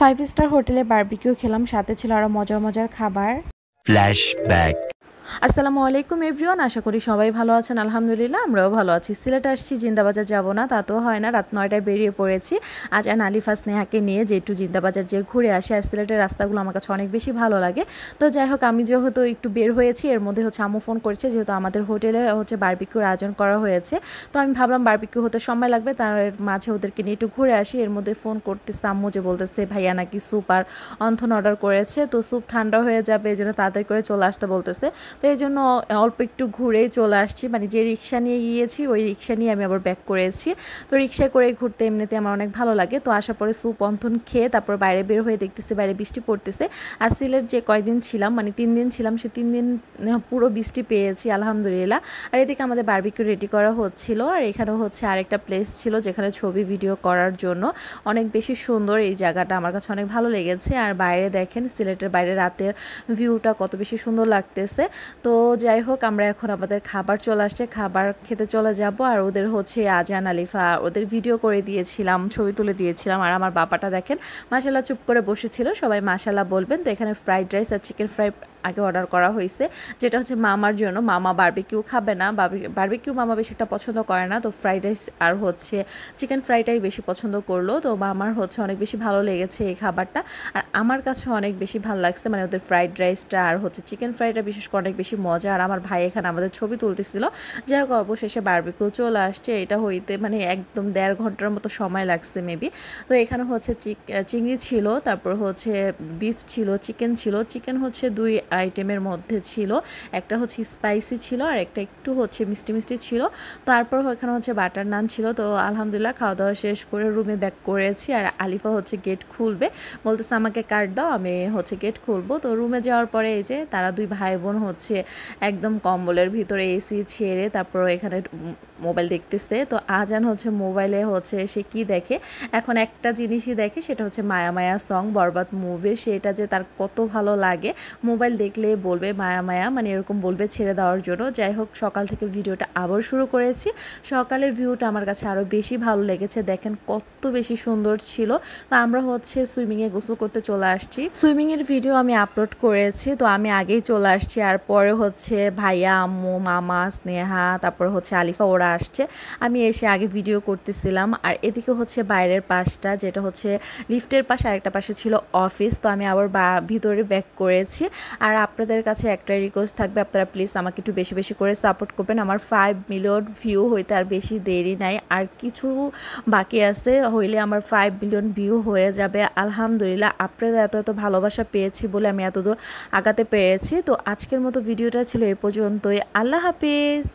5 star হোটেলে barbecue খেলাম, সাথে ছিল আরো মজার মজার খাবার। ফ্ল্যাশব্যাক। আসসালামু আলাইকুম এভরিওয়ান, আশা করি সবাই ভালো আছেন। আলহামদুলিল্লাহ আমরাও ভালো আছি। সিলেটে আসছি, জিন্দাবাজার যাব না তা তো হয় না। রাত 9টায় বেরিয়ে পড়েছি আজান আলিফা স্নেহাকে নিয়ে, যে একটু জিন্দাবাজার যে ঘুরে আসে। আর সিলেটের রাস্তাগুলো আমার কাছে অনেক বেশি ভালো লাগে। তো যাই হোক, আমি যেহেতু একটু বের হয়েছি, এর মধ্যে হচ্ছে আম্মু ফোন করেছে, যেহেতু আমাদের হোটেলে হচ্ছে বারবিকিউর আয়োজন করা হয়েছে। তো আমি ভাবলাম বারবিকিউ হতে সময় লাগবে, তার মাঝে ওদেরকে নিয়ে একটু ঘুরে আসি। এর মধ্যে ফোন করতেছে আম্মু, যে বলতেছে ভাইয়া নাকি স্যুপ আর অন্থন অর্ডার করেছে, তো স্যুপ ঠান্ডা হয়ে যাবে, এই জন্য তাড়াতাড়ি করে চলে আসতে বলতেছে। তো এই জন্য অল্প একটু ঘুরেই চলে আসছি, মানে যে রিক্সা নিয়ে গিয়েছি ওই রিক্সা নিয়ে আমি আবার ব্যাক করেছি। তো রিক্সায় করে ঘুরতে এমনিতে আমার অনেক ভালো লাগে। তো আসার পরে স্যুপ অন্থন খেয়ে তারপর বাইরে বের হয়ে দেখতেছি বাইরে বৃষ্টি পড়তেছে। আর সিলেট যে কয়দিন ছিলাম, মানে 3 দিন ছিলাম, সে 3 দিন পুরো বৃষ্টি পেয়েছি আলহামদুলিল্লাহ। আর এদিকে আমাদের বারবিকিউ রেডি করা হচ্ছিল। আর এখানেও হচ্ছে আরেকটা প্লেস ছিল যেখানে ছবি ভিডিও করার জন্য অনেক বেশি সুন্দর। এই জায়গাটা আমার কাছে অনেক ভালো লেগেছে। আর বাইরে দেখেন, সিলেটের বাইরে রাতের ভিউটা কত বেশি সুন্দর লাগতেছে। তো যাই হোক, আমরা এখন আমাদের খাবার চলে আসছে, খাবার খেতে চলে যাব। আর ওদের হচ্ছে আজান আলিফা, ওদের ভিডিও করে দিয়েছিলাম, ছবি তুলে দিয়েছিলাম। আর আমার বাবাটা দেখেন মাশাল্লাহ চুপ করে বসেছিল। সবাই মাশাল্লাহ বলবেন। তো এখানে ফ্রাইড রাইস আর চিকেন ফ্রাই আগে অর্ডার করা হয়েছে, যেটা হচ্ছে মামার জন্য। মামা বারবিকিউ খাবে না, বারবিকিউ মামা বেশি একটা পছন্দ করে না। তো ফ্রাইড রাইস আর হচ্ছে চিকেন ফ্রাইটাই বেশি পছন্দ করলো। তো মামার হচ্ছে অনেক বেশি ভালো লেগেছে এই খাবারটা। আর আমার কাছে অনেক বেশি ভালো লাগছে, মানে ওদের ফ্রাইড রাইসটা আর হচ্ছে চিকেন ফ্রাইটা বিশেষ করে অনেক বেশি মজা। আর আমার ভাই এখানে আমাদের ছবি তুলতেছিল। যাই হোক, অবশেষে বারবিকিউ চলে আসছে। এটা হইতে মানে একদম 1.5 ঘন্টার মতো সময় লাগছে মেবি। তো এখানে হচ্ছে চিংড়ি ছিল, তারপর হচ্ছে বিফ ছিল, চিকেন ছিল। চিকেন হচ্ছে 2 আইটেমের মধ্যে ছিল, একটা হচ্ছে স্পাইসি ছিল আর একটা একটু হচ্ছে মিষ্টি মিষ্টি ছিল। তারপর এখানে হচ্ছে বাটার নান ছিল। তো আলহামদুলিল্লাহ খাওয়া দাওয়া শেষ করে রুমে ব্যাক করেছি। আর আলিফা হচ্ছে গেট খুলবে, বলতেছে আমাকে কার্ড দাও, আমি হচ্ছে গেট খুলবো। তো রুমে যাওয়ার পরে এই যে তারা 2 ভাই বোন হচ্ছে একদম কম্বলের ভিতরে এসি ছেড়ে তারপর এখানে মোবাইল দেখতেছে। তো আজান হচ্ছে মোবাইলে হচ্ছে সে কি দেখে, এখন একটা জিনিসই দেখে, সেটা হচ্ছে মায়া মায়া সং বরবাদ মুভির। সেটা যে তার কত ভালো লাগে, মোবাইল দেখলে বলবে মায়া মায়া, মানে এরকম বলবে ছেড়ে দেওয়ার জন্য। যাই হোক, সকাল থেকে ভিডিওটা আবার শুরু করেছি। সকালের ভিউটা আমার কাছে আরও বেশি ভালো লেগেছে, দেখেন কত বেশি সুন্দর ছিল। তো আমরা হচ্ছে সুইমিংয়ে গোসল করতে চলে আসছি। সুইমিংয়ের ভিডিও আমি আপলোড করেছি, তো আমি আগেই চলে আসছি। আর পরে হচ্ছে ভাইয়া, আম্মু, মামা, স্নেহা, তারপর হচ্ছে আলিফা, ওরা আসছে। আমি এসে আগে ভিডিও করতেছিলাম। আর এদিকে হচ্ছে বাইরের পাশটা, যেটা হচ্ছে লিফটের পাশে, আরেকটা পাশে ছিল অফিস। তো আমি আবার ভিতরে ব্যাক করেছি। আর আপনাদের কাছে একটা রিকোয়েস্ট থাকবে, আপনারা প্লিজ আমাকে একটু বেশি বেশি করে সাপোর্ট করবেন। আমার 5 মিলিয়ন ভিউ হইতে আর বেশি দেরি নাই, আর কিছু বাকি আছে, হইলে আমার 5 মিলিয়ন ভিউ হয়ে যাবে। আলহামদুলিল্লাহ আপনাদের এত এত ভালোবাসা পেয়েছি বলে আমি এতদূর আগাতে পেরেছি। তো আজকের মতো ভিডিওটা ছিল এ পর্যন্তই। আল্লাহ হাফেজ।